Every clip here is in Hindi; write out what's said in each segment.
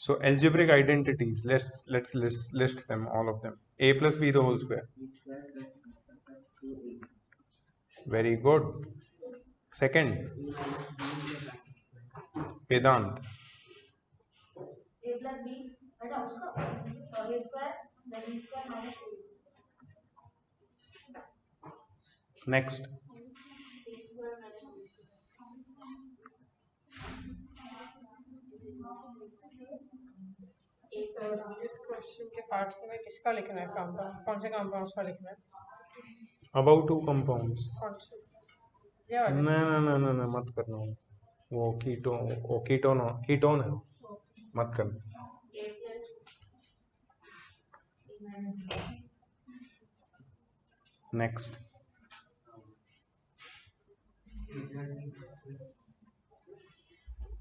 So algebraic identities, let's list them, all of them. A plus b the whole square. Very good. Second, Vedant. A plus b, अच्छा उसका a square then b square minus a. Next, इस क्वेश्चन के पार्ट्स में किसका लिखना है, कंपाउंड कौन से कंपाउंड्स का लिखना है? about two compounds. कौन से? ये वाले? ना मत करना, वो कीटोन है, मत करना. A plus a minus b. Next,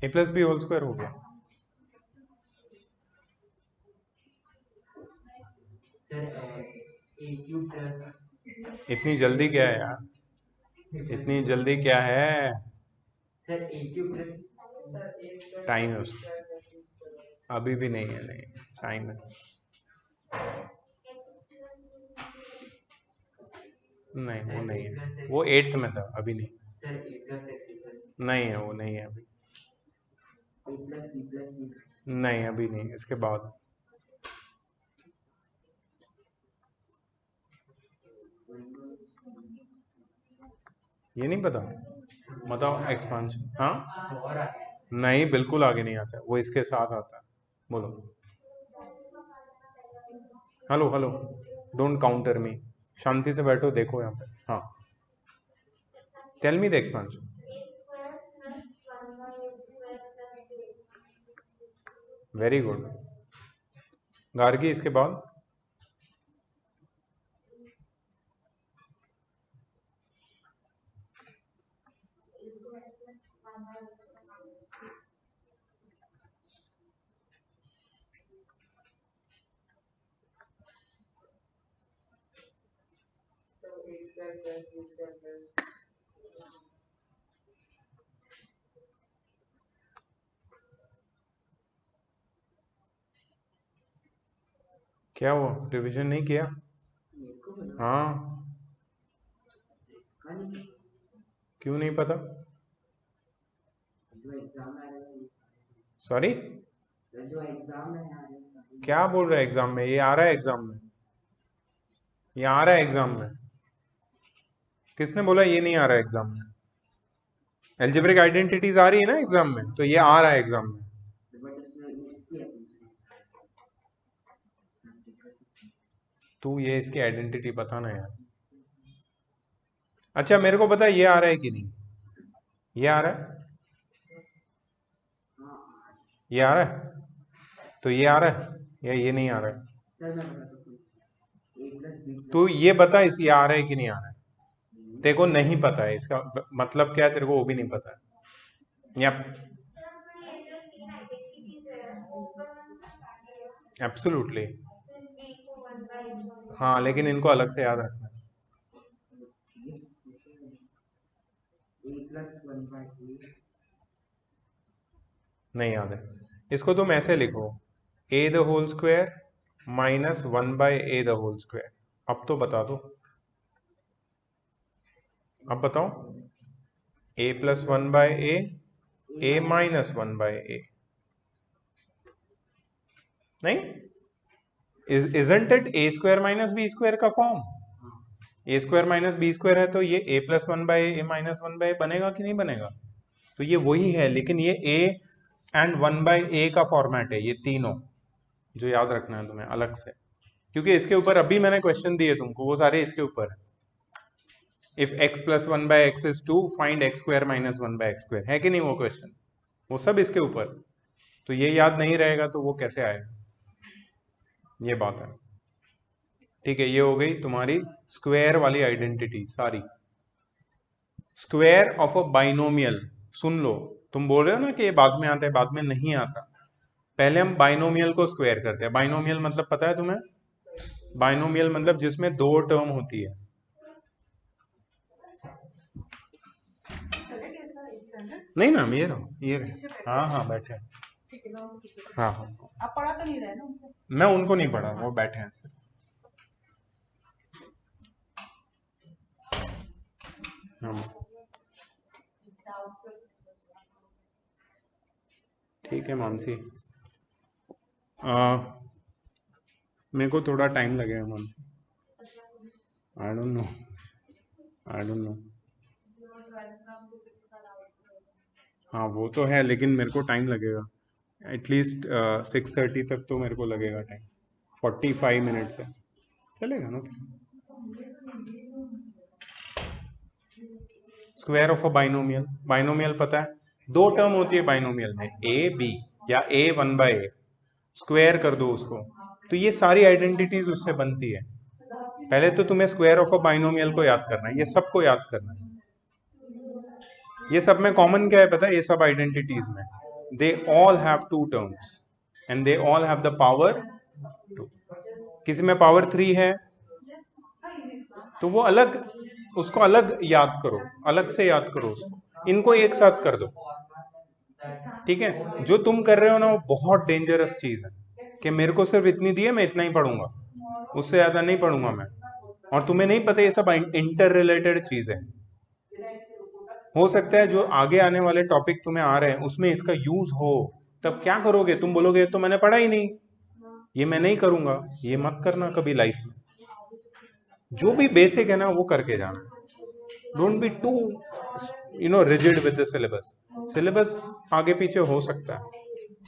a plus b whole square हो गया. इतनी जल्दी क्या है यार, इतनी जल्दी क्या है? टाइम है उसका, अभी भी नहीं है, नहीं टाइम है. नहीं वो नहीं है, वो 8th में था, अभी नहीं. नहीं है, वो नहीं है अभी. नहीं अभी नहीं, इसके बाद. ये नहीं पता, बताओ एक्सपांशन. हाँ नहीं, बिल्कुल आगे नहीं आता, वो इसके साथ आता है. बोलो. हेलो, डोंट काउंटर मी, शांति से बैठो, देखो यहाँ पे. हाँ, tell me the expansion. Very good. Gargi, इसके बाद. क्या हुआ, रिवीजन नहीं किया? हाँ, क्यों नहीं पता? सॉरी, क्या बोल रहा है एग्जाम में? ये आ रहा है एग्जाम में, ये आ रहा है एग्जाम में. किसने बोला ये नहीं आ रहा है एग्जाम में? एल्जेब्रिक आइडेंटिटीज आ रही है ना एग्जाम में, तो ये आ रहा है एग्जाम में. तू ये इसकी आइडेंटिटी पता ना यार. अच्छा मेरे को पता है ये आ रहा है कि नहीं. ये आ रहा है, ये आ रहा है, तो ये आ रहा है या ये नहीं आ रहा है? तू ये बता, इस ये आ रहा है कि नहीं आ रहा है. तेरे को नहीं पता है, इसका मतलब क्या है, तेरे को वो भी नहीं पता है. या एब्सोल्युटली. हाँ, लेकिन इनको अलग से याद रखना है. नहीं याद है, इसको तुम ऐसे लिखो, a the whole square minus 1/a the whole square. अब तो बता दो, अब बताओ. a plus 1/a, a minus 1/a. नहीं, isn't it a square minus b square का form? a square minus b square है, तो ये a plus 1/a, a minus 1/a बनेगा कि नहीं बनेगा? तो ये वही है, लेकिन ये a एंड 1/a का फॉर्मेट है, ये तीनों जो याद रखना है तुम्हें अलग से, क्योंकि इसके ऊपर अभी मैंने क्वेश्चन दिए तुमको, वो सारे इसके ऊपर है. If x plus 1/x is 2, find x square minus 1/x square, है कि नहीं वो क्वेश्चन? वो सब इसके ऊपर. तो ये याद नहीं रहेगा तो वो कैसे आएगा, ये बात है. ठीक है, ये हो गई तुम्हारी स्क्वायर वाली आइडेंटिटी सारी. स्क्वायर ऑफ अ बाइनोमियल, सुन लो, तुम बोल रहे हो ना कि ये बाद में आता है, बाद में नहीं आता. पहले हम बाइनोमियल को स्क्वायर करते हैं. बाइनोमियल मतलब पता है तुम्हें? बाइनोमियल मतलब जिसमें दो टर्म होती है. नहीं मैम, ये रहो, ये रहे. हाँ बैठे. ठीक है ना, ठीक है। हाँ हाँ, आप पढ़ा तो नहीं रहे ना उनको? मैं उनको नहीं पढ़ा, वो बैठे हैं सिर्फ। हाँ ठीक है मानसी, मेरे को थोड़ा टाइम लगेगा Mansi, I don't know, I don't know. हाँ वो तो है, लेकिन मेरे को टाइम लगेगा एटलीस्ट 6:30 तक तो मेरे को लगेगा टाइम, 45 मिनट्स है, चलेगा ना। Square of a binomial, binomial पता है, दो टर्म होती है बाइनोमियल में, ए बी या ए 1/a, स्क्वायर कर दो उसको, तो ये सारी आइडेंटिटीज उससे बनती है। पहले तो तुम्हें स्क्वायर ऑफ अ बाइनोमियल को याद करना है, ये सबको याद करना है। ये सब में कॉमन क्या है पता है, ये सब आइडेंटिटीज में they all have two terms and they all have the power 2। किसी में पावर 3 है तो वो अलग, उसको अलग याद करो, अलग से याद करो उसको, इनको एक साथ कर दो, ठीक है। जो तुम कर रहे हो ना वो बहुत डेंजरस चीज है, कि मेरे को सिर्फ इतनी दी है मैं इतना ही पढ़ूंगा, उससे ज्यादा नहीं पढ़ूंगा मैं, और तुम्हें नहीं पता ये सब इंटर रिलेटेड चीज है। हो सकता है जो आगे आने वाले टॉपिक तुम्हें आ रहे हैं उसमें इसका यूज हो, तब क्या करोगे, तुम बोलोगे तो मैंने पढ़ा ही नहीं, ये मैं नहीं करूंगा, ये मत करना कभी लाइफ में। जो भी बेसिक है ना वो करके जाना, don't be too rigid with the syllabus. Syllabus आगे पीछे हो सकता है,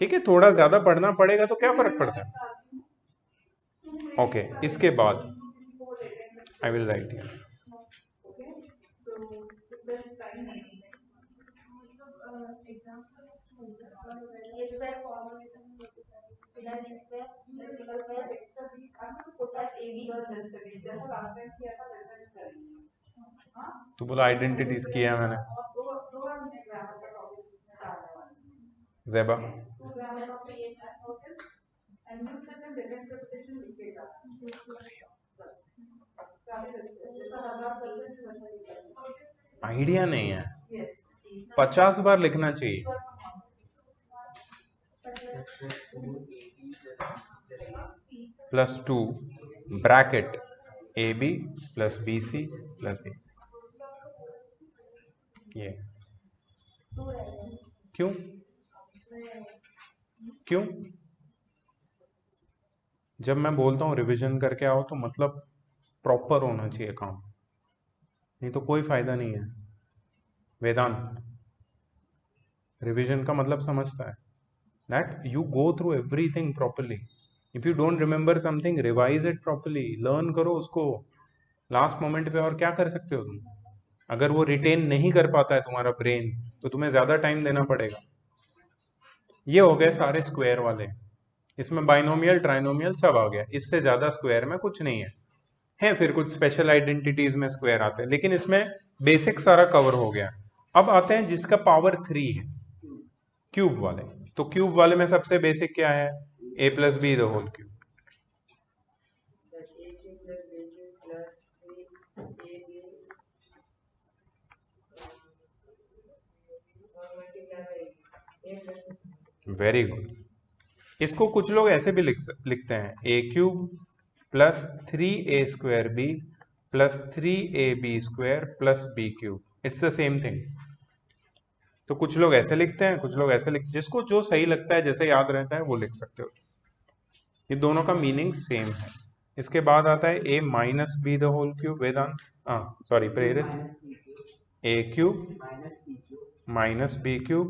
ठीक है, थोड़ा ज्यादा पढ़ना पड़ेगा तो क्या फर्क पड़ता है। ओके, इसके बाद I will write here, A square इधर B square plus A B, तो बोला आइडेंटिटीज किया मैंने, ज़ेबा आइडिया नहीं है, 50 बार लिखना चाहिए। +2 bracket A B plus B C plus A, ये क्यों क्यों? जब मैं बोलता हूँ रिवीजन करके आओ तो मतलब प्रॉपर होना चाहिए काम, नहीं तो कोई फायदा नहीं है। वेदांत रिवीजन का मतलब समझता है, that you go through everything properly, if you don't remember something revise it properly, learn करो उसको लास्ट मोमेंट पे, और क्या कर सकते हो तुम, अगर वो रिटेन नहीं कर पाता है तुम्हारा ब्रेन तो तुम्हें ज्यादा टाइम देना पड़ेगा। ये हो गए सारे स्क्वायर वाले, इसमें बाइनोमियल ट्राइनोमियल सब आ गया, इससे ज्यादा स्क्वायर में कुछ नहीं है फिर कुछ स्पेशल आइडेंटिटीज में स्क्वायर आते हैं, लेकिन इसमें बेसिक सारा कवर हो गया। अब आते हैं जिसका पावर 3 है, क्यूब वाले। तो क्यूब वाले में सबसे बेसिक क्या है, a plus b the whole cube, very good. इसको कुछ लोग ऐसे भी लिखते हैं, a³ plus 3a² b plus 3ab² plus b³, it's the same thing. तो कुछ लोग ऐसे लिखते हैं, कुछ लोग ऐसे जिसको जो सही लगता है, जैसे याद रहता है वो लिख सकते हो, ये दोनों का मीनिंग सेम है। इसके बाद आता है a minus B the whole cube, Vedant sorry Prerit, a³ minus b³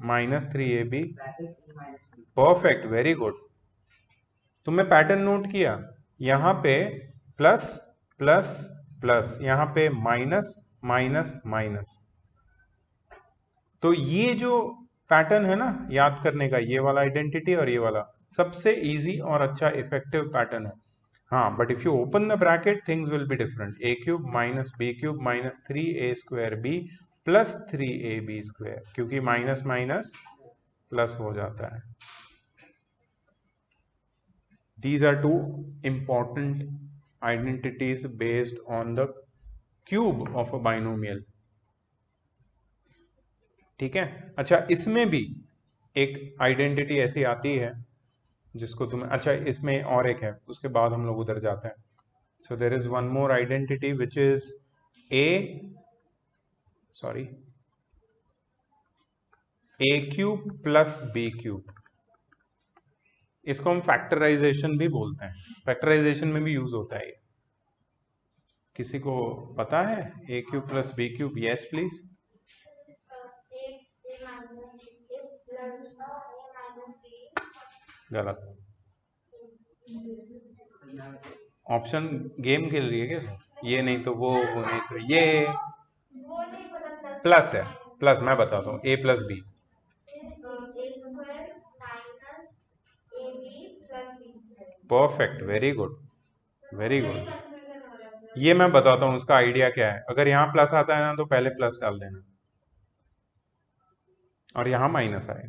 minus 3ab, perfect, very good. तुमने पैटर्न नोट किया, यहाँ पे प्लस प्लस प्लस, यहाँ पे माइनस माइनस माइनस, तो ये जो पैटर्न है ना याद करने का, ये वाला आइडेंटिटी और ये वाला सबसे इजी और अच्छा इफेक्टिव पैटर्न है। हाँ, but if you open the bracket things will be different, a³ minus b³ minus 3a² b plus 3ab², क्योंकि माइनस माइनस प्लस हो जाता है। These are two important identities based on the cube of a binomial, ठीक है। अच्छा, इसमें भी एक आइडेंटिटी ऐसी आती है जिसको तुम्हें, अच्छा इसमें और एक है, उसके बाद हम लोग उधर जाते हैं. So there is one more identity which is A cube plus B cube. इसको हम फैक्टराइजेशन भी बोलते हैं, फैक्टराइजेशन में भी यूज होता है ये. किसी को पता है A cube plus B cube? Yes please. गलत. ऑप्शन गेम खेल रही है क्या? ये नहीं तो वो नहीं तो ये. प्लस है, प्लस मैं बताता हूँ, A plus B. Perfect, very good, very good. ये मैं बताता हूँ उसका आइडिया क्या है. अगर यहाँ प्लस आता है ना तो पहले प्लस डाल देना और यहाँ माइनस आए.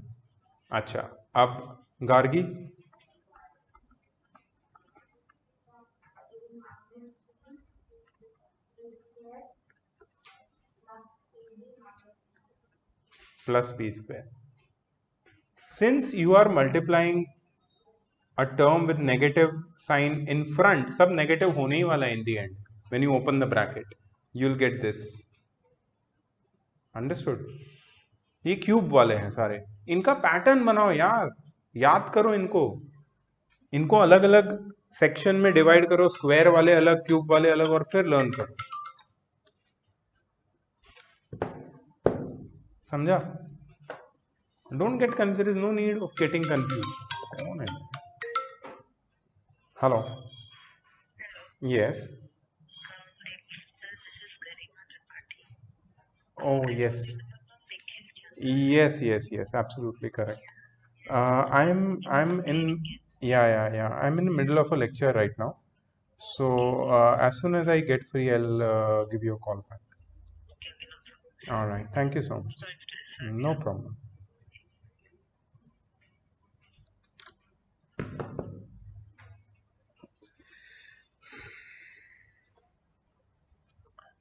अच्छा, अब Gargi. Plus B square. Since you are multiplying a term with negative sign in front, सब negative होने ही वाला है in the end. When you open the bracket, you'll get this. Understood? ये क्यूब वाले हैं सारे. इनका पैटर्न बनाओ यार, याद करो इनको. इनको अलग अलग सेक्शन में डिवाइड करो, स्क्वायर वाले अलग, क्यूब वाले अलग, और फिर लर्न करो. समझा? Don't get confused. There is no need of getting confused. कौन है? Hello. Yes. Oh, yes. Yes. Absolutely correct. I'm in. Yeah. I'm in the middle of a lecture right now. So as soon as I get free, I'll give you a call back. All right. Thank you so much. No problem.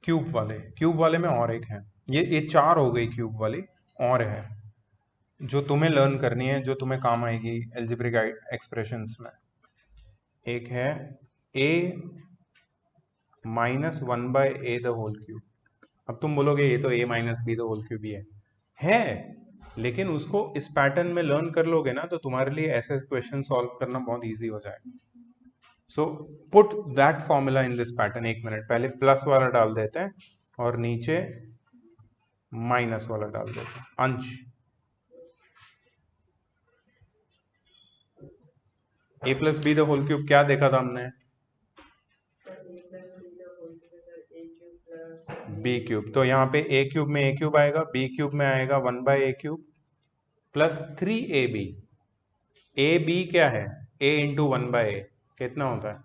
Cube वाले में और एक है. ये चार हो गई क्यूब वाली, और है जो तुम्हें लर्न करनी है, जो तुम्हें काम आएगी एल्जेब्रिक एक्सप्रेशंस में. एक है a minus 1/a the whole cube. अब तुम बोलोगे ये तो a minus B the whole cube ही है, लेकिन उसको इस पैटर्न में लर्न कर लोगे ना तो तुम्हारे लिए ऐसे क्वेश्चन सॉल्व करना बहुत इजी हो जाएगा. So put that formula in this pattern. एक मिनट, पहले प्लस वाला डाल देते हैं और नीचे माइनस वाला डाल देते हैं. Ansh, a plus b the whole cube क्या देखा था हमने? B cube. तो यहाँ पे a क्यूब में a क्यूब आएगा, b क्यूब में आएगा 1/a cube plus 3ab. ab क्या है? a इंटू 1/a कितना होता है?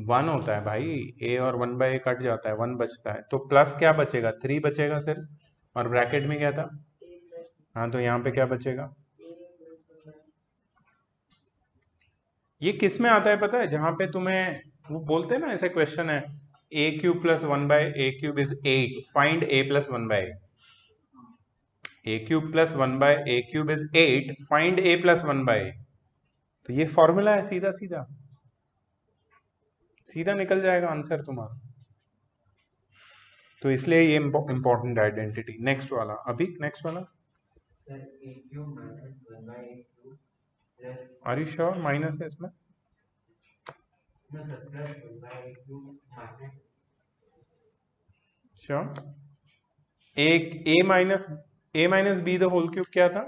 1 होता है भाई. a और 1/a कट जाता है, 1 बचता है. तो प्लस क्या बचेगा? 3 बचेगा सिर्फ. और ब्रैकेट में क्या था? हाँ, तो यहाँ पे क्या बचेगा? ये किस में आता है पता है? जहां पे तुम्हें वो बोलते हैं ना, ऐसे क्वेश्चन है a cube plus 1/a cube is 8, find a plus 1/a. a cube plus 1/a cube is 8, find a plus 1/a. तो ये फॉर्मूला है, सीधा सीधा निकल जाएगा आंसर तुम्हारा. तो इसलिए ये इंपॉर्टेंट आइडेंटिटी. नेक्स्ट वाला, अभी नेक्स्ट वाला. आर यू श्योर माइनस है इसमें? श्योर. एक a minus B the whole cube क्या था?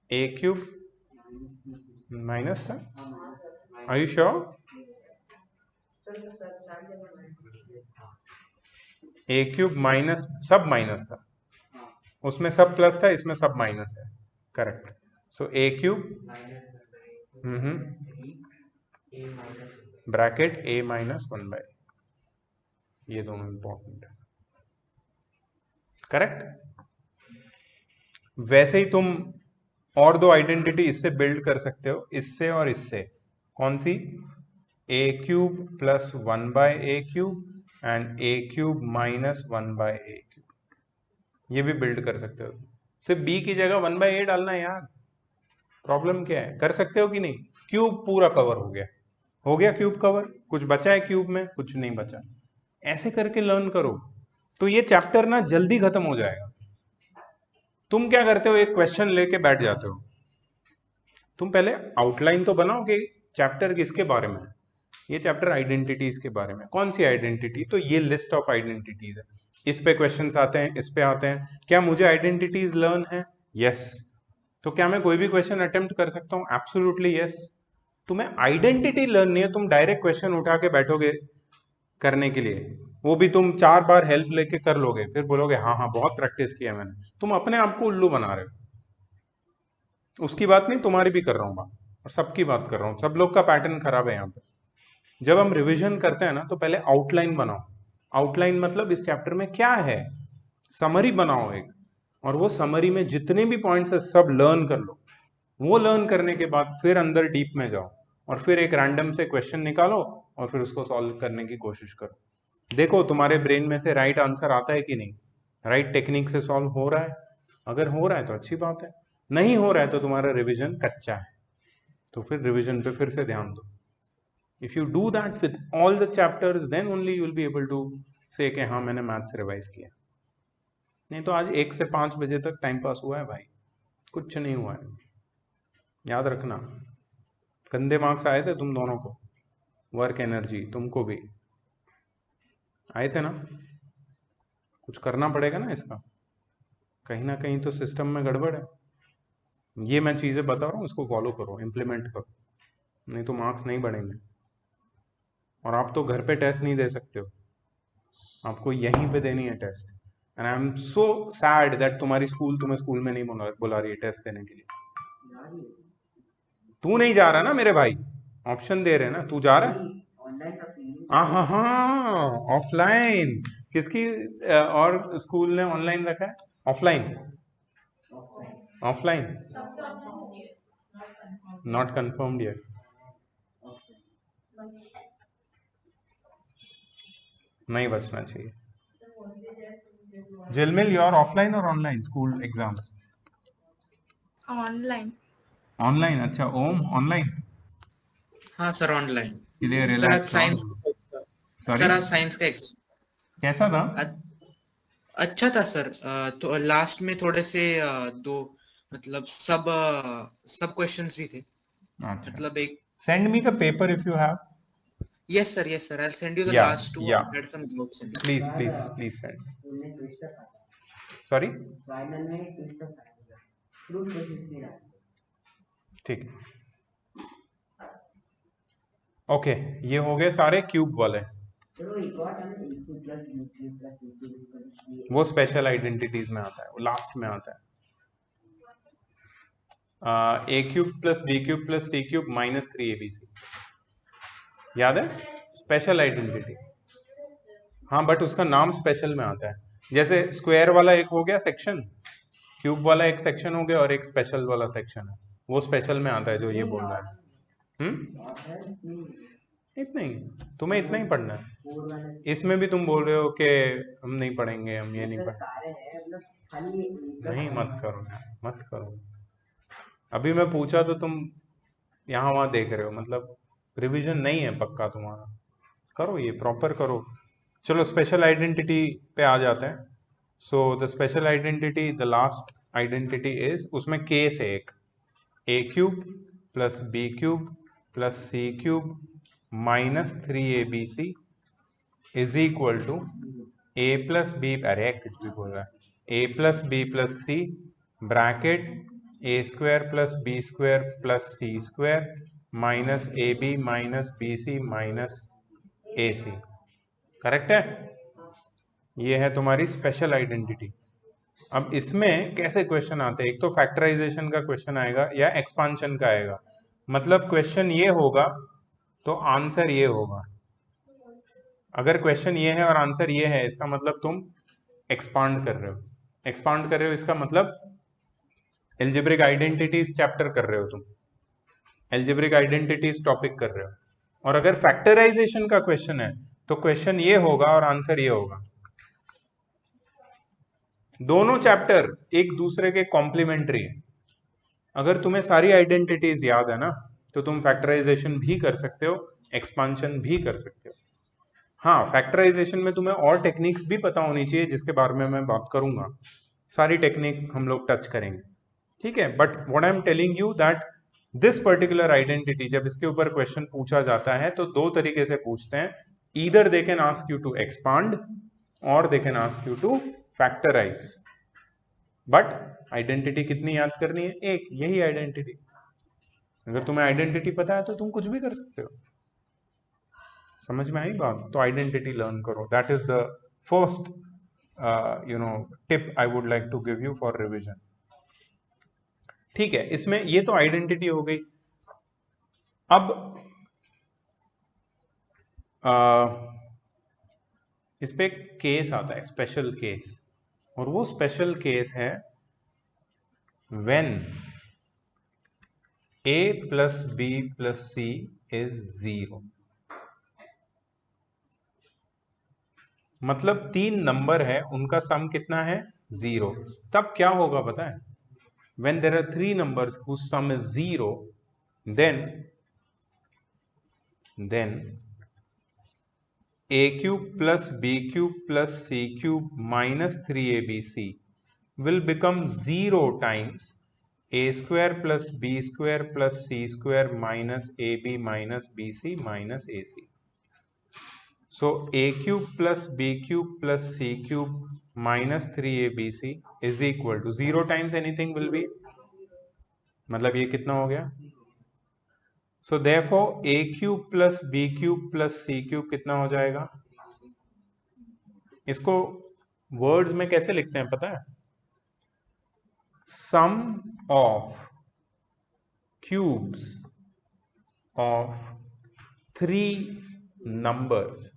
a क्यूब माइनस था. Are you sure? a cube minus, सब माइनस था, उसमें सब प्लस था, इसमें सब माइनस है. Correct. So a cube bracket a minus 1/a. ये दोनों इंपॉर्टेंट है. करेक्ट. वैसे ही तुम और दो आइडेंटिटी इससे बिल्ड कर सकते हो, इससे और इससे. कौन सी? a cube plus 1/a cube and a cube minus 1/a cube. ये भी बिल्ड कर सकते हो. सिर्फ b की जगह 1/a डालना है यार, प्रॉब्लम क्या है? कर सकते हो कि नहीं? क्यूब पूरा कवर हो गया क्यूब कवर, कुछ बचा है क्यूब में? कुछ नहीं बचा। ऐसे करके लर्न करो तो ये चैप्टर ना जल्दी खत्म हो जाएगा। तुम क्या करते हो, एक क्वेश्चन लेके बैठ जाते हो, तुम पहले आउटलाइन तो बनाओ कि चैप्टर किसके बारे में है। ये चैप्टर आइडेंटिटीज के बारे में। कौन सी आइडेंटिटी? तो ये लिस्ट ऑफ आइडेंटिटीज है, इस पे क्वेश्चंस आते हैं, इस पे आते हैं। क्या मुझे आइडेंटिटीज लर्न है? यस। तो क्या मैं कोई भी क्वेश्चन अटेम्प्ट कर सकता हूँ? Absolutely yes. तुम्हें आइडेंटिटी लर्न नहीं है, तुम डायरेक्ट क्वेश्चन उठा के बैठोगे करने के लिए, वो भी तुम 4 बार हेल्प लेके कर लोगे, फिर बोलोगे हाँ हाँ बहुत प्रैक्टिस किया मैंने। तुम अपने आप को उल्लू बना रहे हो। उसकी बात नहीं, तुम्हारी भी कर रहा हूँ बात, और सबकी बात कर रहा हूँ। सब लोग का पैटर्न खराब है यहाँ पे। जब हम रिवीजन करते हैं ना तो पहले आउटलाइन बनाओ। आउटलाइन मतलब इस चैप्टर में क्या है, समरी बनाओ एक, और वो समरी में जितने भी पॉइंट्स है सब लर्न कर लो। वो लर्न करने के बाद फिर अंदर डीप में जाओ और फिर एक रैंडम से क्वेश्चन निकालो और फिर उसको सॉल्व करने की कोशिश करो। देखो तुम्हारे ब्रेन में से राइट आंसर आता है कि नहीं, राइट टेक्निक से सॉल्व हो रहा है। अगर हो रहा है तो अच्छी बात है, नहीं हो रहा है तो तुम्हारा रिवीजन कच्चा है, तो फिर रिवीजन पे फिर से ध्यान दो। If you do that with all the chapters then only you will be able to say कि हाँ मैंने मैथ्स रिवाइज किया। नहीं तो आज 1 से 5 बजे तक टाइम पास हुआ है भाई, कुछ नहीं हुआ है। याद रखना, गंदे मार्क्स आए थे तुम दोनों को, वर्क एनर्जी तुमको भी आए थे ना। कुछ करना पड़ेगा ना इसका, कहीं ना कहीं तो सिस्टम में गड़बड़ है। ये मैं चीज़ें बता रहा हूँ, इसको फॉलो करो, इम्प्लीमेंट करो, नहीं तो मार्क्स नहीं बढ़ेंगे। और आप तो घर पे टेस्ट नहीं दे सकते हो, आपको यहीं पे देनी है test. And I am so sad that तुम्हारी स्कूल तुम्हें स्कूल में नहीं बुला रही है टेस्ट देने के लिए। तू नहीं जा रहा ना मेरे भाई, ऑप्शन दे रहे हैं ना, तू जा रहा है? हाँ हाँ, ऑफलाइन किसकी और स्कूल ने ऑनलाइन रखा है? ऑफलाइन, ऑफलाइन सबके ऑप्शन नॉट कंफर्म्ड यet। नहीं बचना चाहिए। जिलमिल योर ऑफलाइन और online school exams? Online. Online, अच्छा। ओम ऑनलाइन हाँ सर ऑनलाइन। के लिए सर आज रिलैक्स साइंस सॉरी सर आज साइंस का एग्जाम कैसा था? अच्छा था सर। तो लास्ट में थोड़े से दो मतलब सब क्वेश्चंस भी थे। अच्छा, मतलब एक send me the paper if you have. Yes sir I will send you the या लास्ट टू। या I had some doubts in please please please send. Sorry, ठीक है। ओके, ये हो गए सारे क्यूब वाले। वो स्पेशल आइडेंटिटीज में आता है, वो लास्ट में आता है। A cube plus B cube plus C cube minus 3abc, याद है? Special identity. हाँ बट उसका नाम स्पेशल में आता है। जैसे स्क्वायर वाला एक हो गया सेक्शन, क्यूब वाला एक सेक्शन हो गया, और एक स्पेशल वाला सेक्शन है, वो स्पेशल में आता है जो ये बोल रहा है। इतना ही, तुम्हें इतना ही पढ़ना है। इसमें भी तुम बोल रहे हो कि हम नहीं पढ़ेंगे, हम ये नहीं पढ़ेंगे। नहीं, मत करो यार, मत करो। अभी मैं पूछा तो तुम यहाँ वहाँ देख रहे हो, मतलब रिवीजन नहीं है पक्का तुम्हारा। करो ये प्रॉपर करो। चलो स्पेशल आइडेंटिटी पे आ जाते हैं। So the special identity, the last identity is, उसमें केस है एक, A cube plus B cube plus C cube minus 3abc is equal to A plus B, अरे कुछ भी बोल रहा है, A plus B plus C bracket A square plus B square plus C square minus A B minus B C minus A C. Correct है? ये है तुम्हारी स्पेशल आइडेंटिटी। अब इसमें कैसे क्वेश्चन आते हैं? एक तो फैक्टराइजेशन का क्वेश्चन आएगा या एक्सपांशन का आएगा। मतलब क्वेश्चन ये होगा तो आंसर ये होगा। अगर क्वेश्चन ये है और आंसर ये है, इसका मतलब तुम एक्सपांड कर रहे हो। एक्सपांड कर रहे हो इसका मतलब एल्जेब्रिक आइडेंटिटीज चैप्टर कर रहे हो तुम, एल्जेब्रिक आइडेंटिटीज टॉपिक कर रहे हो। और अगर फैक्टराइजेशन का क्वेश्चन है तो क्वेश्चन ये होगा और आंसर ये होगा। दोनों चैप्टर एक दूसरे के कॉम्प्लीमेंट्री है। अगर तुम्हें सारी आइडेंटिटीज याद है ना तो तुम फैक्टराइजेशन भी कर सकते हो, एक्सपांशन भी कर सकते हो। हाँ, फैक्टराइजेशन में तुम्हें और टेक्निक्स भी पता होनी चाहिए जिसके बारे में मैं बात करूंगा। सारी टेक्निक हम लोग टच करेंगे, ठीक है। But what I am telling you that this particular identity, जब इसके ऊपर क्वेश्चन पूछा जाता है तो दो तरीके से पूछते हैं। Either they can ask you to expand और they can ask you to factorize. But identity कितनी याद करनी है? एक, यही आइडेंटिटी। अगर तुम्हें आइडेंटिटी पता है तो तुम कुछ भी कर सकते हो। समझ में आई बात? तो आइडेंटिटी लर्न करो। That is the first tip I would like to give you for revision. ठीक है, इसमें ये तो आइडेंटिटी हो गई। अब इस पे केस आता है, स्पेशल केस, और वो स्पेशल केस है when a plus b plus c is 0। मतलब तीन नंबर है, उनका सम कितना है? 0। तब क्या होगा पता है? when there are three numbers whose sum is 0, then a cube plus b cube plus c cube minus 3abc will become 0 times a square plus b square plus c square minus ab minus bc minus ac. So a cube plus b cube plus c cube minus 3abc is equal to 0 times anything will be, मतलब ये कितना हो गया? So therefore a cube plus b cube plus c cube कितना हो जाएगा? इसको वर्ड्स में कैसे लिखते हैं पता है? Sum of cubes of three numbers.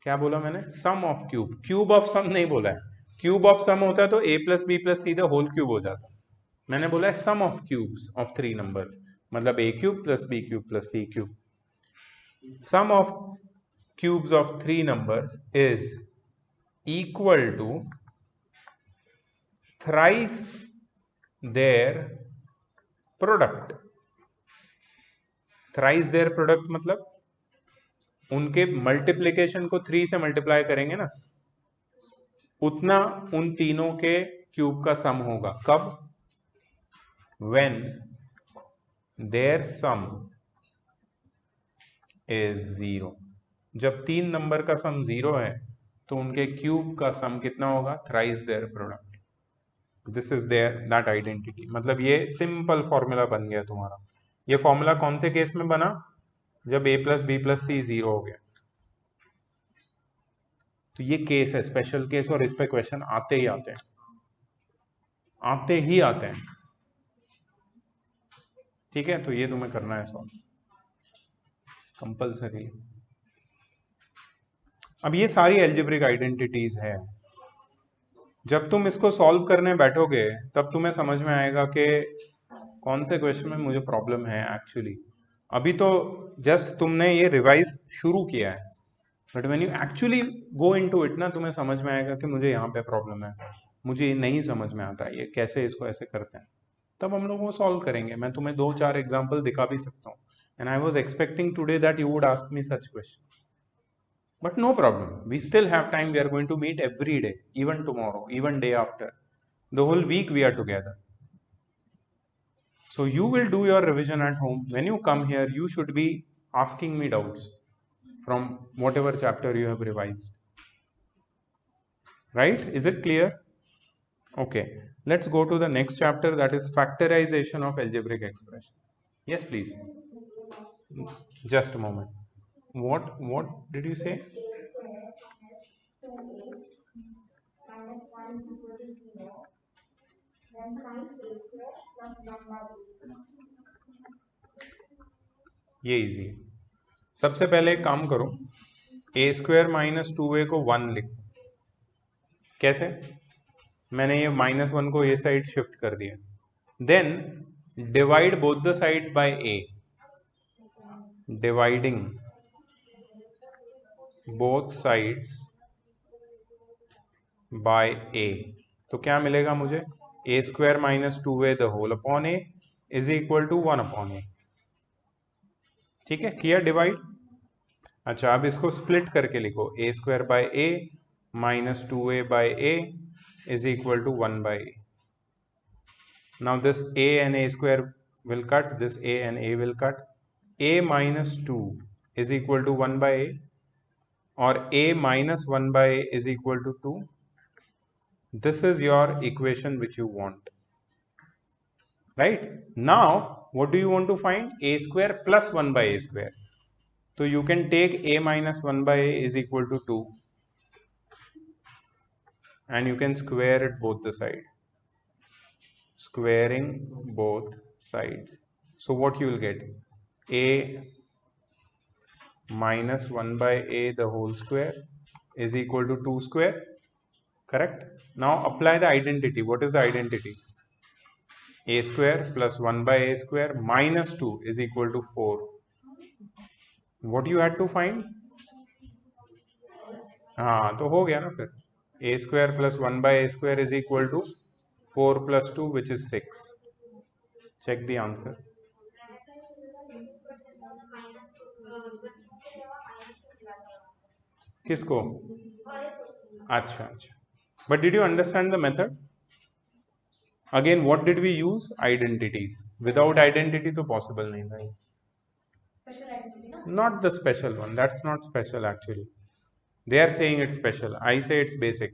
क्या बोला मैंने? Sum of cube. Cube of sum नहीं बोला है। क्यूब ऑफ सम होता है तो a plus B plus C the whole cube हो जाता। मैंने बोला है sum of cubes of three numbers, मतलब a cube plus B cube plus C cube. Sum of cubes of three numbers is equal to thrice their product. Thrice their product मतलब उनके मल्टीप्लीकेशन को 3 से मल्टीप्लाई करेंगे ना, उतना उन तीनों के क्यूब का सम होगा। कब? when their sum is 0। जब तीन नंबर का सम 0 है तो उनके क्यूब का सम कितना होगा? Thrice their product. This is their that identity. मतलब ये सिंपल फॉर्मूला बन गया तुम्हारा। ये फॉर्मूला कौन से केस में बना? जब a प्लस बी प्लस सी 0 हो गया। तो ये केस है, स्पेशल केस, और इस पे क्वेश्चन आते ही आते हैं, आते ही आते हैं। ठीक है, तो ये तुम्हें करना है सॉल्व कंपल्सरी। अब ये सारी एल्जेब्रिक आइडेंटिटीज है। जब तुम इसको सॉल्व करने बैठोगे तब तुम्हें समझ में आएगा कि कौन से क्वेश्चन में मुझे प्रॉब्लम है एक्चुअली। अभी तो जस्ट तुमने ये रिवाइज शुरू किया है, but when you actually go into it ना, तुम्हें समझ में आएगा कि मुझे यहाँ पे प्रॉब्लम है, मुझे ये नहीं समझ में आता ये कैसे इसको ऐसे करते हैं। तब हम लोग वो सॉल्व करेंगे। मैं तुम्हें 2-4 एग्जाम्पल दिखा भी सकता हूँ। And I was expecting today that you would ask me such question, but no problem, we still have time. We are going to meet every day, even tomorrow, even day after. The whole week we are together. So you will do your revision at home. When you come here, you should be asking me doubts from whatever chapter you have revised. Right? Is it clear? Okay, let's go to the next chapter, that is factorization of algebraic expression. Yes, please. Just a moment. What did you say? ये इजी है। सबसे पहले एक काम करो, a स्क्वायर माइनस 2a को 1 लिखो। कैसे? मैंने ये -1 को ये साइड शिफ्ट कर दिया। Then divide both the sides by a, dividing both sides by A, तो क्या मिलेगा मुझे, A square minus 2a the whole upon A is equal to 1 upon A. ठीक है, किया डिवाइड। अच्छा, अब इसको स्प्लिट करके लिखो, A square by A minus 2a by A is equal to 1 by A. Now this a and a square will cut, this a and a will cut, a minus 2 is equal to 1 by a, or a minus 1 by a is equal to 2. This is your equation which you want, right? Now what do you want to find? A square plus 1 by a square. So you can take a minus 1 by a is equal to 2 and you can square it both the sides, squaring both sides. So what you will get, a minus 1 by a the whole square is equal to 2 square, correct? Now apply the identity. What is the identity? A square plus 1 by a square minus 2 is equal to 4. What you had to find? हाँ, तो हो गया ना फिर, a square plus 1 by a square is equal to 4 plus 2 which is 6. Check the answer. किसको? अच्छा अच्छा, but did you understand the method? Again, what did we use? Identities. Without identity तो possible नहीं भाई. स्पेशल आइडेंटिटी ना, Not the special one. That's not special actually. They are saying it's special. I say it's basic.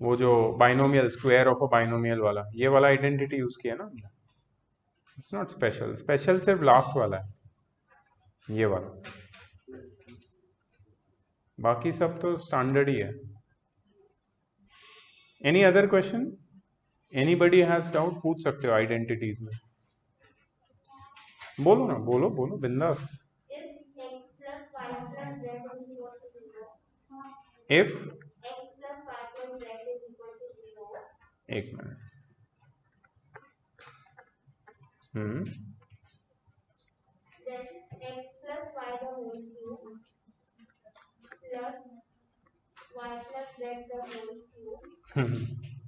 वो जो binomial, square of a binomial वाला, ये वाला आइडेंटिटी यूज किया ना, इट्स नॉट स्पेशल. स्पेशल सिर्फ लास्ट वाला है, ये वाला, बाकी सब तो स्टैंडर्ड ही है. Any other question? Anybody has doubt? पूछ सकते हो आइडेंटिटीज में. बोलो ना, बोलो बोलो बिंदास. if x if, plus y plus z is equal to 0, एक minute, hmm, then x plus y the whole cube plus y plus z the whole cube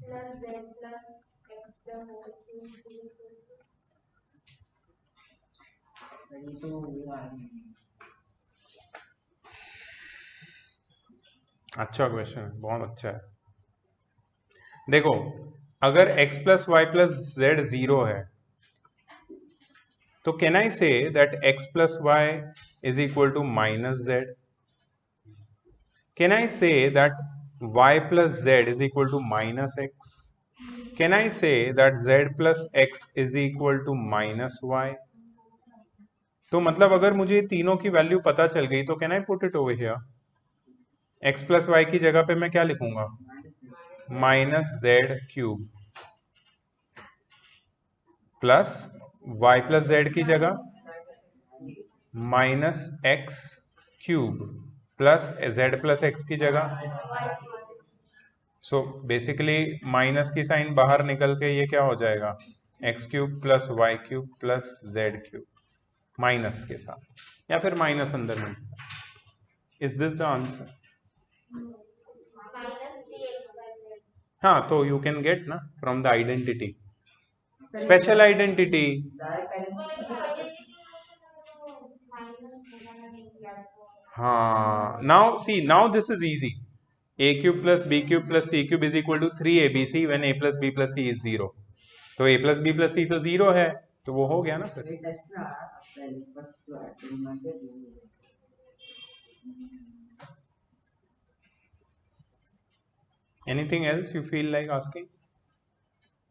plus z plus x the whole cube is equal to अच्छा क्वेश्चन है, बहुत अच्छा है. देखो, अगर x plus y plus z 0 है, तो can I say that x plus y is equal to minus z? Can I say that y plus z is equal to minus x? Can I say that z plus x is equal to minus y? तो मतलब अगर मुझे तीनों की वैल्यू पता चल गई तो can I put it over here? x plus y की जगह पे मैं क्या लिखूंगा? Minus z cube plus y plus z की जगह minus x cube plus z plus x की जगह. सो बेसिकली माइनस की साइन बाहर निकल के ये क्या हो जाएगा? X cube plus y cube plus z cube, minus के साथ, या फिर माइनस अंदर में. Is this the answer? minus 3x. हाँ, तो यू कैन गेट ना from the identity, special identity. हाँ, now see, now this is easy. a cube plus B cube plus C cube is equal to 3abc when a plus B plus C is 0. तो a plus B plus C तो 0 है, तो वो हो गया ना फिर. Anything else you feel like asking?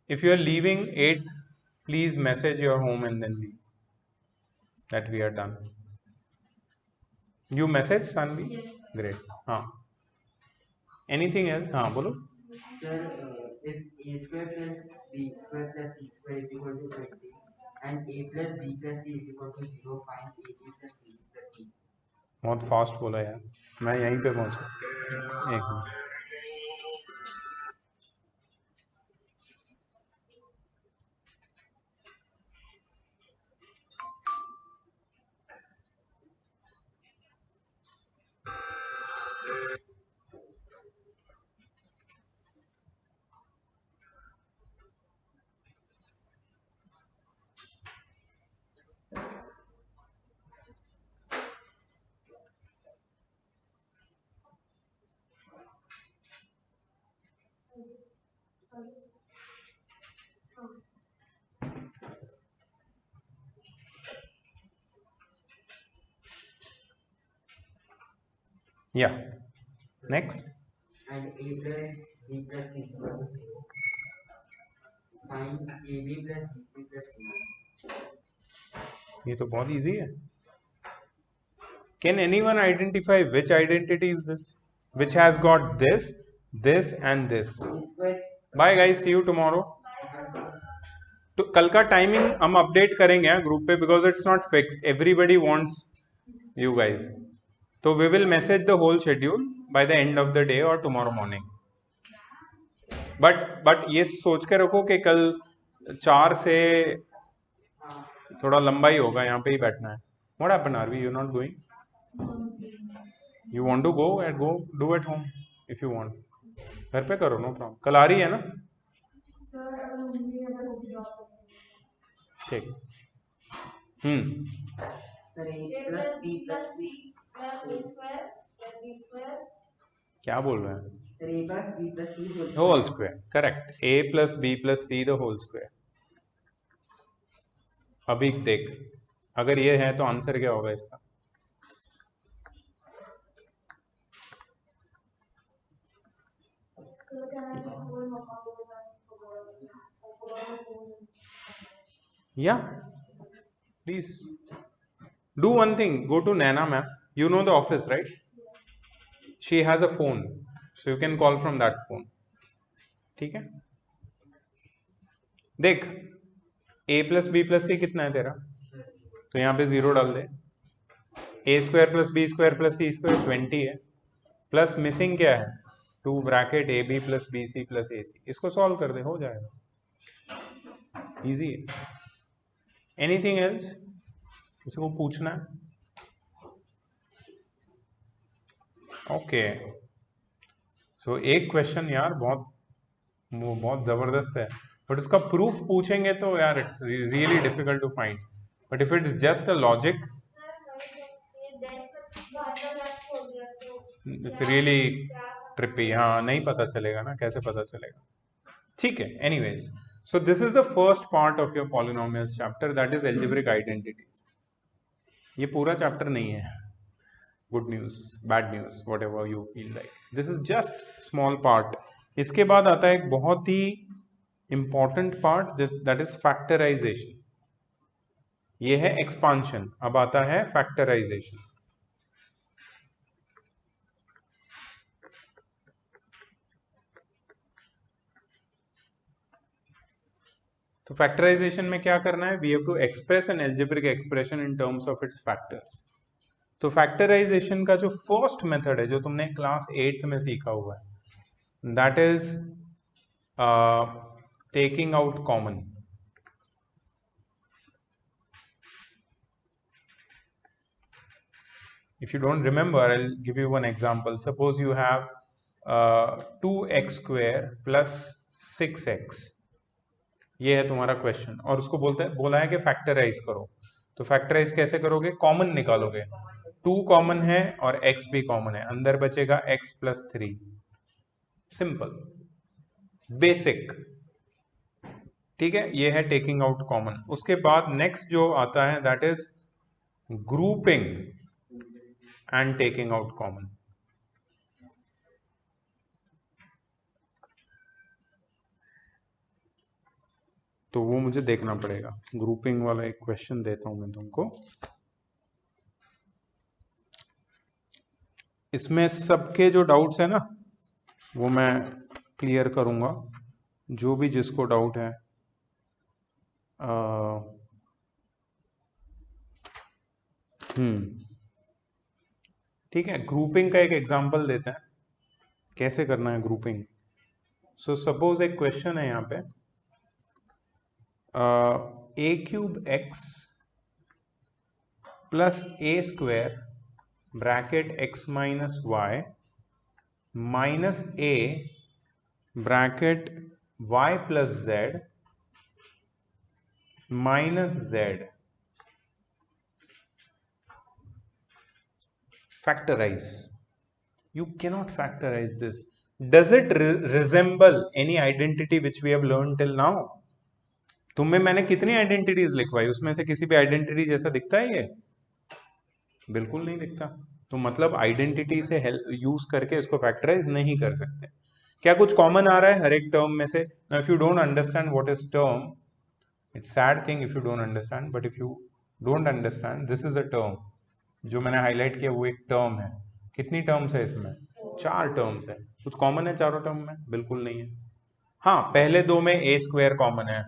If you are leaving 8th, please message your home and then leave. That we are done. You message Sanvi? Great. हाँ. Anything else? हाँ बोलो. Sir, if a square plus b square plus c square is equal to 20 and a plus b plus c is equal to 0, find a b plus b plus c. बहुत फास्ट बोला यार, मैं यहीं पे पहुंचा. एक minute. Yeah. Next. And a plus b plus c is equal to 0. Find ab plus bc plus c. ये तो बहुत इजी है. Can anyone identify which identity is this? Which has got this, this and this? b square. Bye guys, see you tomorrow. तो कल का टाइमिंग हम अपडेट करेंगे ग्रुप पे because it's not fixed. Everybody wants you guys. तो we will message the whole schedule by the end of the day और टुमारो मॉर्निंग. बट ये सोच के रखो कि कल 4 से थोड़ा लंबा ही होगा, यहाँ पे ही बैठना है. What happen Aarvi, you not going? You want to go at go do at home if you want. घर पे करो, नो प्रॉब्लम. कल आ रही है ना? ठीक. Sir, a plus b plus c. plus a square plus b square. क्या बोल रहे हैं? Sir, a plus b plus c is whole square. Correct. a plus B plus C the whole square. अभी देख, अगर ये है तो आंसर क्या होगा इसका? Yeah, please do one thing. Go to Nana ma'am. You know the office, right? She has a phone, so you can call from that phone. ठीक है. देख, a plus B plus C कितना है तेरा? तो यहाँ पे 0 डाल दे. a square plus B square plus C square 20 है. प्लस मिसिंग क्या है? 2 bracket A B plus B C plus A C. इसको सॉल्व कर दे, हो जाएगा. इजी है. Anything else? किसी को पूछना है? ओके. सो एक क्वेश्चन यार बहुत जबरदस्त है, बट उसका प्रूफ पूछेंगे तो यार it's really difficult to find. But if it is just a logic, it's really trippy. हाँ, नहीं पता चलेगा ना, कैसे पता चलेगा? ठीक है. Anyways, so this is the first part of your polynomials chapter, that is algebraic identities. ये पूरा चैप्टर नहीं है. Good news, bad news, whatever you feel like. This is just small part. इसके बाद आता है एक बहुत ही important part, that is factorization. ये है expansion. अब आता है factorization. तो फैक्टराइजेशन में क्या करना है? We have to express an algebraic expression in terms of its factors. तो फैक्टराइजेशन का जो फर्स्ट मेथड है, जो तुमने क्लास 8th में सीखा हुआ है, that is taking out common. If you don't remember, I'll give you one example. Suppose you have 2x square plus 6x. ये है तुम्हारा क्वेश्चन, और उसको बोला है कि फैक्टराइज करो. तो फैक्टराइज कैसे करोगे? कॉमन निकालोगे. 2 कॉमन है और x भी कॉमन है, अंदर बचेगा x प्लस 3. Simple, basic. ठीक है, ये है टेकिंग आउट कॉमन. उसके बाद नेक्स्ट जो आता है that is grouping and taking out common. तो वो मुझे देखना पड़ेगा. ग्रुपिंग वाला एक क्वेश्चन देता हूं मैं तुमको. इसमें सबके जो डाउट्स है ना, वो मैं क्लियर करूंगा. जो भी जिसको डाउट है, ठीक है. ग्रुपिंग का एक एग्जांपल देते हैं, कैसे करना है ग्रुपिंग. सो सपोज एक क्वेश्चन है यहाँ पे, a cube x plus a square bracket x minus y minus a bracket y plus z minus z. Factorize. You cannot factorize this. Does it resemble any identity which we have learn till now? तुम में मैंने कितनी आइडेंटिटीज लिखवाई, उसमें से किसी भी आइडेंटिटी जैसा दिखता है ये? बिल्कुल नहीं दिखता। तो मतलब आइडेंटिटी से यूज करके इसको फैक्टराइज नहीं कर सकते। क्या कुछ कॉमन आ रहा है हर एक टर्म में से? Now if you don't understand what is term, it's sad thing if you don't understand, but if you don't understand, this is a term. जो मैंने हाईलाइट किया वो एक टर्म है। कितनी टर्म्स है इसमें? 4 टर्म्स है। कुछ कॉमन है चारों टर्म में? बिल्कुल नहीं है। हाँ, पहले 2 में ए स्क्वायर कॉमन है,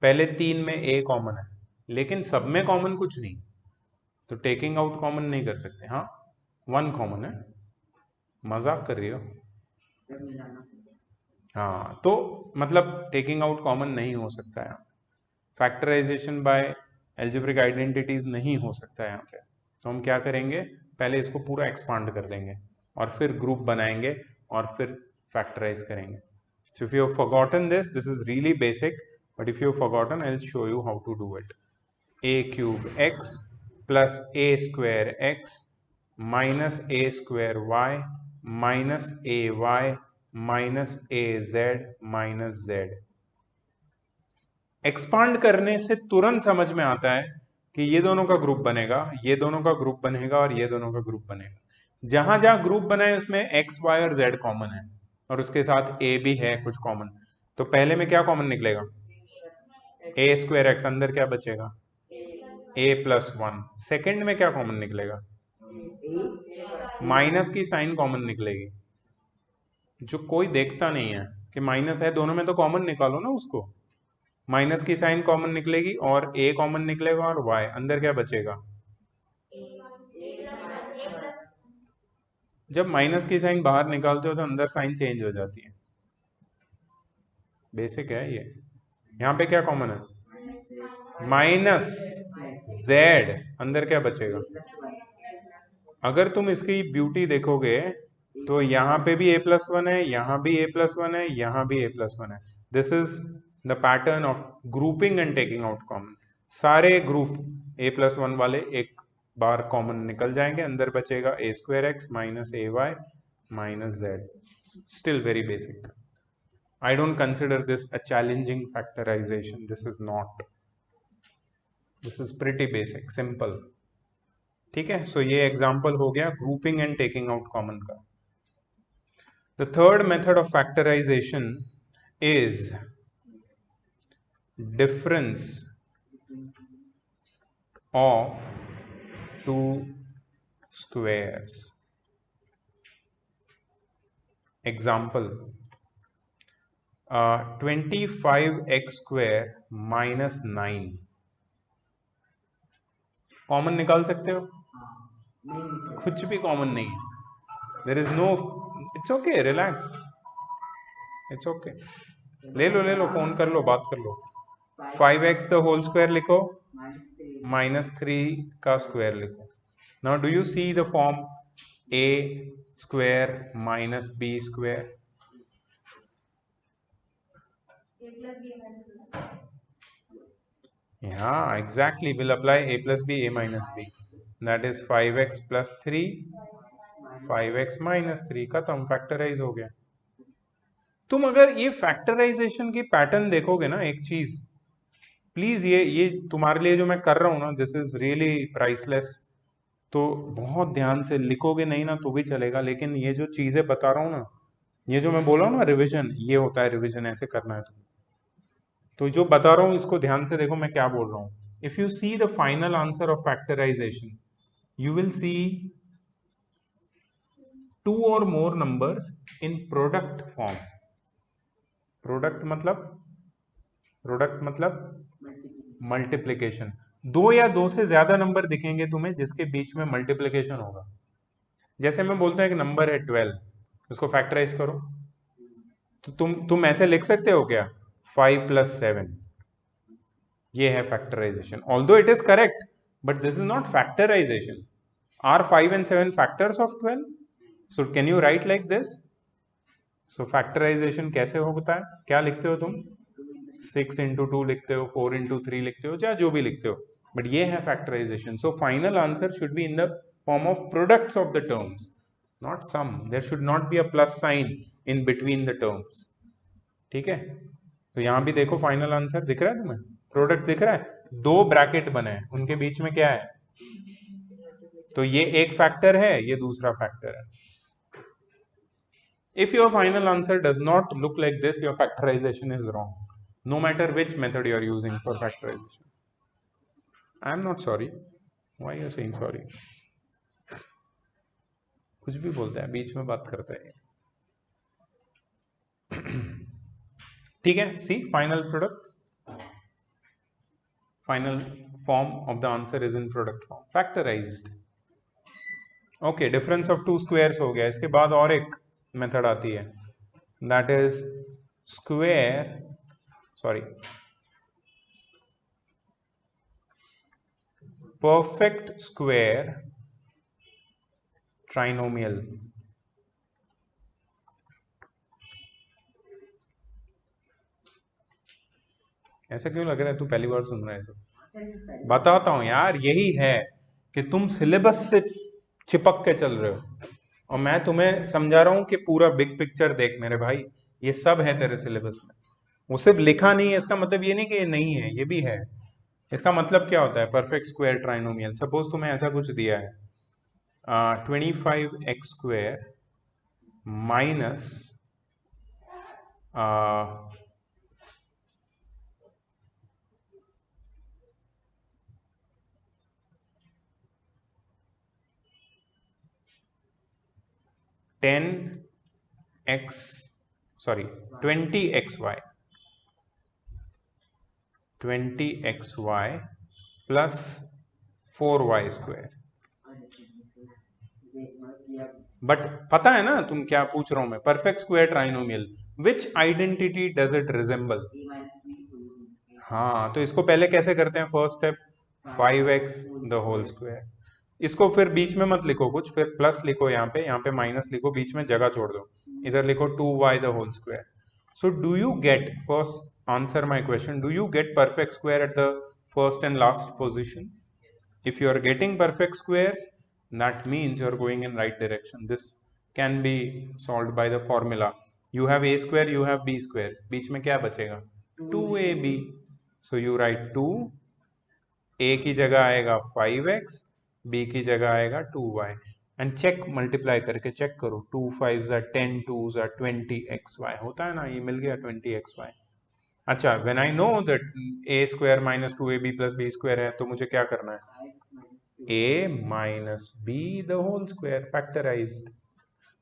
पहले 3 में ए कॉमन है, लेकिन सब में कॉमन कुछ नहीं, तो टेकिंग आउट कॉमन नहीं कर सकते। हाँ, 1 कॉमन है। मजाक कर रही हो? सब मिलाना हाँ, तो मतलब टेकिंग आउट कॉमन नहीं हो सकता है। फैक्टराइजेशन बाय एल्जेब्रिक आइडेंटिटीज नहीं हो सकता है यहाँ पे। तो हम क्या करेंगे, पहले इसको पूरा एक्सपांड कर देंगे और फिर ग्रुप बनाएंगे और फिर फैक्टराइज करेंगे। So if you have forgotten this, this is really basic, but if you have forgotten, I will show you how to do it. A cube x plus a square x minus a square y minus a y minus a z minus z. Expand करने से तुरंत समझ में आता है कि ये दोनों का ग्रुप बनेगा, ये दोनों का ग्रुप बनेगा और ये दोनों का ग्रुप बनेगा। जहां जहां ग्रुप बनाए उसमें एक्स वाई और जेड कॉमन है और उसके साथ ए भी है कुछ कॉमन। तो पहले में क्या कॉमन निकलेगा? ए स्क्वायर एक्स, अंदर क्या बचेगा? ए प्लस 1। सेकेंड में क्या कॉमन निकलेगा? माइनस की साइन कॉमन निकलेगी, जो कोई देखता नहीं है कि माइनस है, दोनों में तो कॉमन निकालो ना उसको। माइनस की साइन कॉमन निकलेगी और ए कॉमन निकलेगा और वाई, अंदर क्या बचेगा? जब माइनस की साइन बाहर निकालते हो तो अंदर साइन चेंज हो जाती है। बेसिक है ये। यहाँ पे क्या कॉमन है? माइनस जेड, अंदर क्या बचेगा? अगर तुम इसकी ब्यूटी देखोगे तो यहाँ पे भी a प्लस 1 है, यहाँ भी a प्लस 1 है, यहाँ भी a प्लस 1 है। This is the pattern of grouping and taking out common. सारे ग्रुप a प्लस 1 वाले एक बार कॉमन निकल जाएंगे, अंदर बचेगा a square x minus a y minus z. Still very basic. I don't consider this a challenging factorization. This is not. This is pretty basic, simple. ठीक है, सो ये एग्जाम्पल हो गया grouping and taking out common का। The third method of factorization is difference of two squares. Example 25x square minus 9 common निकाल सकते हो? कुछ भी कॉमन नहीं है। There is no, it's okay, relax, it's okay. ले लो, फोन कर लो, बात कर लो। 5x द होल स्क्वायर लिखो, माइनस 3 का स्क्वायर लिखो। Now do you see the form a square minus b square? Yeah, exactly. We'll apply a plus b, a minus b. That is 5x plus 3, 5x minus 3। खत्म, फैक्टराइज हो गया। तुम अगर ये फैक्टराइजेशन की पैटर्न देखोगे ना, एक चीज प्लीज, ये तुम्हारे लिए जो मैं कर रहा हूं ना, दिस इज रियली प्राइसलेस। तो बहुत ध्यान से लिखोगे नहीं ना तो भी चलेगा, लेकिन ये जो चीजें बता रहा हूँ ना, ये जो मैं बोल रहा हूँ ना, रिविजन, ये होता है रिविजन, ऐसे करना है तुम्हें। तो जो बता रहा हूं इसको ध्यान से देखो मैं क्या बोल रहा हूं। If you see the final answer of factorization, you will see 2 or more numbers in product form। Product मतलब मल्टीप्लीकेशन। 2 या 2 से ज्यादा नंबर दिखेंगे तुम्हें जिसके बीच में मल्टीप्लीकेशन होगा। जैसे मैं बोलता हूं एक नंबर है 12, उसको फैक्टराइज करो, तो तुम ऐसे लिख सकते हो क्या? 5 plus 7, ये है factorization. Although it is correct, but this is not factorization. Are 5 and 7 factors of 12? So can you write like this? So factorization कैसे होता है? क्या लिखते हो तुम? 6 into 2 लिखते हो, 4 into 3 लिखते हो, या जो भी लिखते हो, बट ये है factorization. So final answer should be in the form of products of the terms, not sum. There should not be a plus sign in between the terms. ठीक है, तो यहां भी देखो फाइनल आंसर दिख रहा है तुम्हें, प्रोडक्ट दिख रहा है, दो ब्रैकेट बने हैं, उनके बीच में क्या है, तो ये एक फैक्टर है, ये दूसरा फैक्टर है। If your final answer does not look like this, your factorization is wrong, no matter which method you are using for factorization. I am not sorry. Why are you saying sorry? कुछ भी बोलता है, बीच में बात करता है। ठीक है, see final product, final form of the answer is in product form, factorized. Okay, difference of two squares हो गया। इसके बाद और एक मेथड आती है, that is perfect square trinomial। ऐसा क्यों लग रहा है तू पहली बार सुन रहा है सब? बताता हूं यार, यही है कि तुम सिलेबस से चिपक के चल रहे हो और मैं तुम्हें समझा रहा हूं कि पूरा बिग पिक्चर देख मेरे भाई, ये सब है तेरे सिलेबस में। वो सिर्फ लिखा नहीं है, इसका मतलब ये नहीं कि ये नहीं है, ये भी है। इसका मतलब क्या होता है परफेक्ट स्क्वायर ट्राइनोमियल? सपोज तुम्हें ऐसा कुछ दिया है, 25x square minus 20xy plus 4y square. But पता है ना तुम क्या पूछ रहा हूं मैं? Perfect square trinomial, which identity does it resemble? हाँ, तो इसको पहले कैसे करते हैं? First step 5x the whole square. इसको फिर बीच में मत लिखो कुछ, फिर प्लस लिखो, यहाँ पे माइनस लिखो, बीच में जगह छोड़ दो, इधर लिखो 2y the whole square. So do you get, first answer my question, do you get perfect square at the first and last positions? If you are getting perfect squares, that means you are going in right direction. This can be solved by the formula. You have a square, you have b square. बीच में क्या बचेगा? 2ab. So you write 2, a की जगह आएगा 5x, b की जगह आएगा 2y. And check, multiply करके check करो, 2 5s are 10, 2s are 20xy. होता है ना, ये मिल गया 20xy. अच्छा, when I know that a square minus 2ab plus b square है, तो मुझे क्या करना है? a minus b the whole square factorized।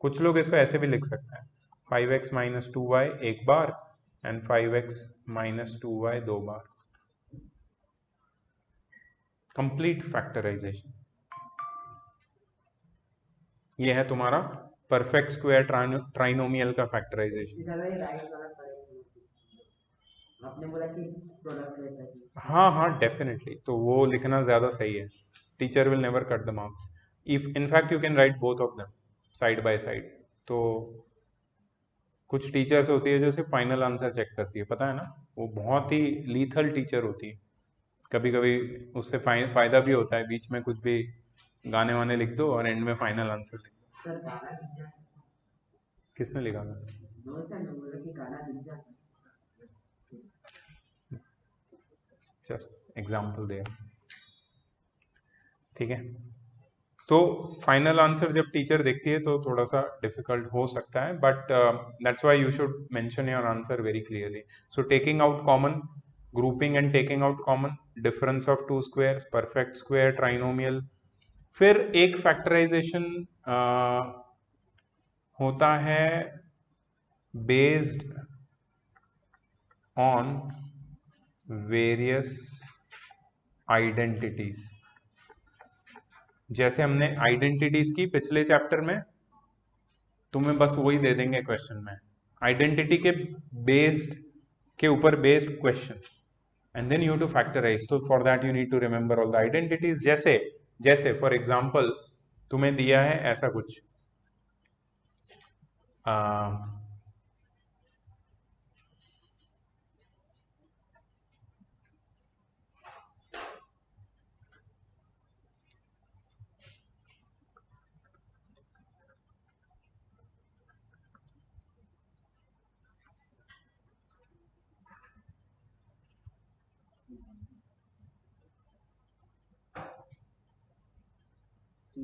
कुछ लोग इसको ऐसे भी लिख सकते हैं, 5x minus 2y एक बार and 5x minus 2y दो बार। Complete factorisation. ये है तुम्हारा परफेक्ट स्क्वायर ट्राइनोमियल का फैक्टराइजेशन। आपने बोला कि प्रोडक्ट रहता है। हाँ, डेफिनेटली, तो वो लिखना ज्यादा सही है। Teacher will never cut the marks, if in fact you can write both of them side by side. तो कुछ टीचर्स होती है जो सिर्फ फाइनल आंसर चेक करती है, पता है ना, वो बहुत ही लीथल टीचर होती है। कभी कभी उससे फायदा भी होता है, बीच में कुछ भी गाने वाने लिख दो और एंड में फाइनल आंसर लिख दो। सर गाना लिख जाता है। किसने लिखा था? दोस्त ने बोला कि गाना लिख जाता है। जस्ट एग्जाम्पल दे। ठीक है, तो फाइनल आंसर जब टीचर देखती है तो थोड़ा सा डिफिकल्ट हो सकता है, but that's why you should mention your answer very clearly. So taking out common, grouping and taking out common, difference of to squares, perfect square trinomial. फिर एक फैक्टराइजेशन होता है बेस्ड ऑन वेरियस आइडेंटिटीज। जैसे हमने आइडेंटिटीज की पिछले चैप्टर में, तुम्हें बस वही दे देंगे क्वेश्चन में, आइडेंटिटी के बेस्ड के ऊपर based question, and then you to factorize. तो for that you need to remember all the identities. जैसे फॉर एग्जांपल तुम्हें दिया है ऐसा कुछ,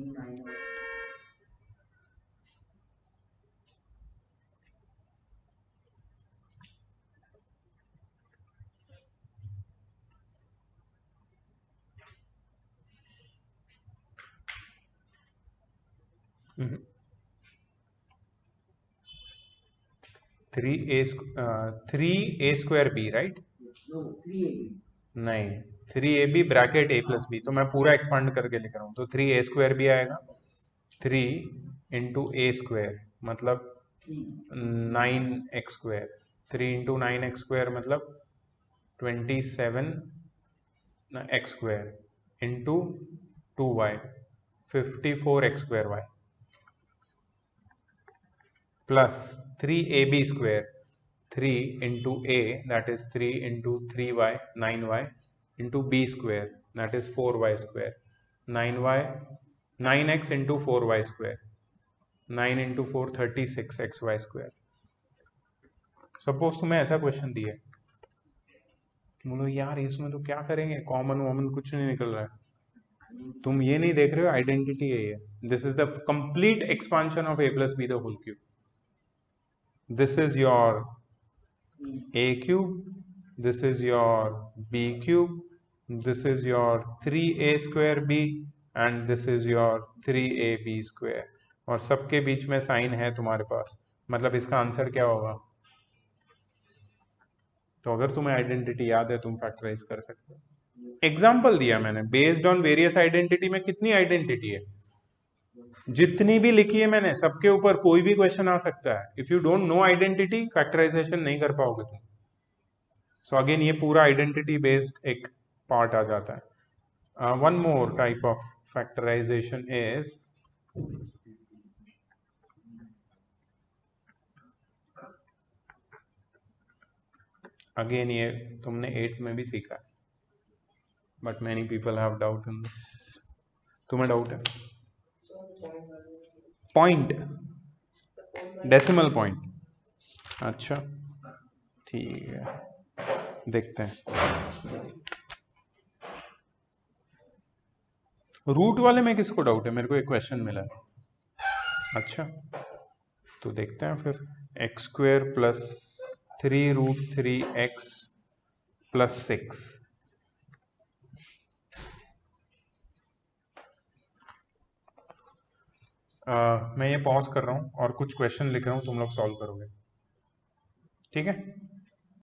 9 three A square B, right? no 3ab नहीं, 3ab bracket a plus B, तो मैं पूरा एक्सपांड करके लिख रहा हूँ, तो 3a स्क्वायर भी आएगा, 3 इंटू ए स्क्वायर मतलब 9x square, 3 into 9x square मतलब 27 x square into 2y 54x square y plus 3ab square 3 into a, that is 3 into 3y 9y into b square, that is 4y square, 9x into 4y square, 9 into 4 36xy square. Suppose तुम्हें ऐसा क्वेश्चन दिया, बोलो यार इसमें तो क्या करेंगे, कॉमन वॉमन कुछ नहीं निकल रहा है, तुम ये नहीं देख रहे हो आइडेंटिटी है ये, this is the complete expansion of a plus b the whole cube. This is your a cube, this is your b cube, this is your 3a square b and this is your 3ab square, और सबके बीच में साइन है तुम्हारे पास, मतलब इसका आंसर क्या होगा? तो अगर तुम्हें आइडेंटिटी याद है तुम फैक्टराइज कर सकते हो. एग्जाम्पल दिया मैंने, बेस्ड ऑन वेरियस आइडेंटिटी में कितनी आइडेंटिटी है, जितनी भी लिखी है मैंने, सबके ऊपर कोई भी क्वेश्चन आ सकता है. If you don't know identity, factorization नहीं कर पाओगे तुम. सो अगेन ये पूरा आइडेंटिटी बेस्ड एक पार्ट आ जाता है. One more type of factorization is again, ये तुमने 8th में भी सीखा है, but many people have doubt in this. तुम्हें डाउट है? Point, decimal point. अच्छा ठीक है, देखते हैं. रूट वाले में किसको डाउट है? मेरे को एक क्वेश्चन मिला है. अच्छा तो देखते हैं फिर. X square plus 3√3x plus 6. मैं ये पॉज कर रहा हूँ और कुछ क्वेश्चन लिख रहा हूँ, तुम लोग सॉल्व करोगे, ठीक है?